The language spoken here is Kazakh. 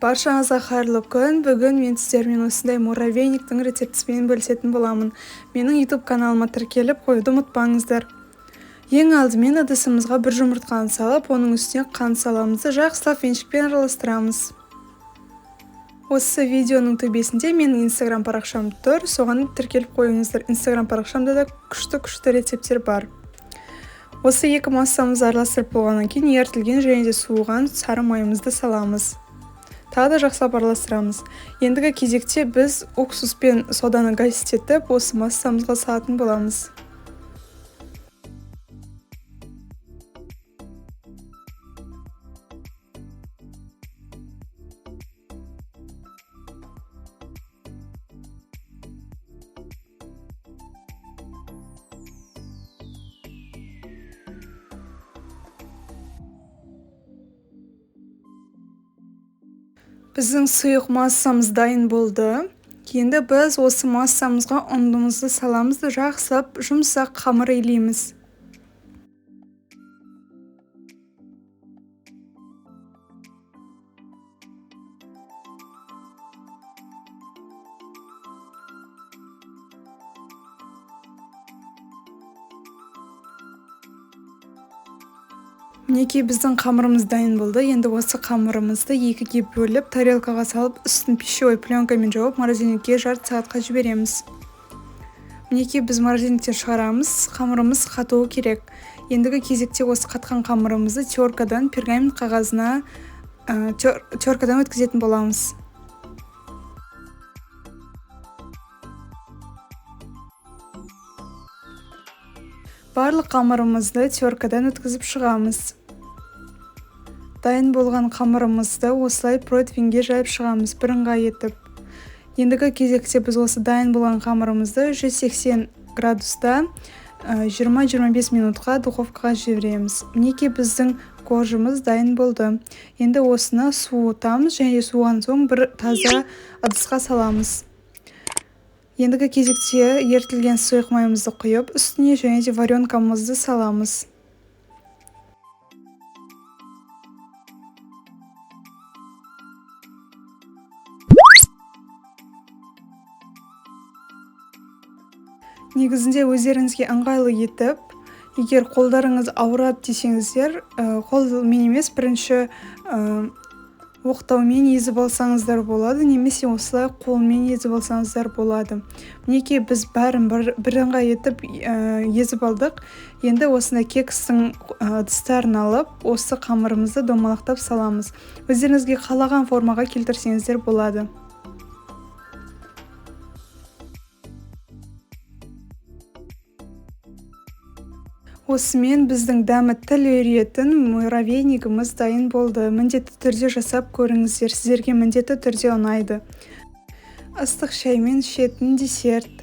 Баршаңызға қайырлы күн. Бүгін мен сіздермен осындай муравейниктің рецептісімен бөлісетін боламын. Менің YouTube каналыма тіркеліп қоюды ұмытпаңыздар. Ең алдымен ыдысымызға бір жұмыртқаны салып, оның үстіне қант саламыз, жақсылап венчикпен араластырамыз. Осы видеоның төбесінде менің Instagram парақшам тұр, соған тіркеліп қойыңыздар. Instagram парақшамда да күшті рецептер бар. Осы екі массамызды араластырып болғаннан кейін ерітілген және де суыған сары майымызды саламыз. Тағы да жақсылап араластырамыз. Ендігі кезекте біз уксус пен соданы гаситетіп, осы массамызға салатын боламыз. Біздің сұйық массамыз дайын болды. Енді біз осы массамызға ұнымызды саламыз да жақсылап жұмсақ қамыр илейміз. Мінекей біздің қамырымыз дайын болды. Енді осы қамырымызды екіге бөліп, тарелкаға салып, үстін пищевой пленкамен жауып, морозильникке жарты сағатқа жібереміз. Мінекей біз морозильниктен шығарамыз, қамырымыз қатуы керек. Ендігі кезекте осы қатқан қамырымызды теркадан пергамент қағазына теркадан өткізетін боламыз. Барлық қамырымызды теркадан өткізіп шығамыз. Дайын болған қамырымызды осылай противенге жайып шығамыз, бірыңғай етіп. Ендігі кезекте біз осы дайын болған қамырымызды 180 градуста 20-25 минутқа духовкаға жібереміз. Мінекей біздің коржымыз дайын болды. Енді осыны суытамыз және суыған соң бір таза ыдысқа саламыз. Ендігі кезекте ерітілген сұйық майымызды құйып, үстіне және де варенкамызды саламыз. Негізінде өздеріңізге ыңғайлы етіп, егер қолдарыңыз ауырады десеңіздер, қолмен емес, бірінші оқтаумен езіп алсаңыздар болады, немесе осылай қолмен езіп алсаңыздар болады. Мінекей біз бәрін бірыңғай етіп езіп алдық. Енді осында кекстің ыдыстарын алып, осы қамырымызды домалақтап саламыз. Өздеріңізге қалаған формаға келтірсеңіздер болады. Осымен біздің дәмі тіл үйретін муравейнигіміз дайын болды. Міндетті түрде жасап көріңіздер, сіздерге міндетті түрде ұнайды. Ыстық шаймен ішетін десерт.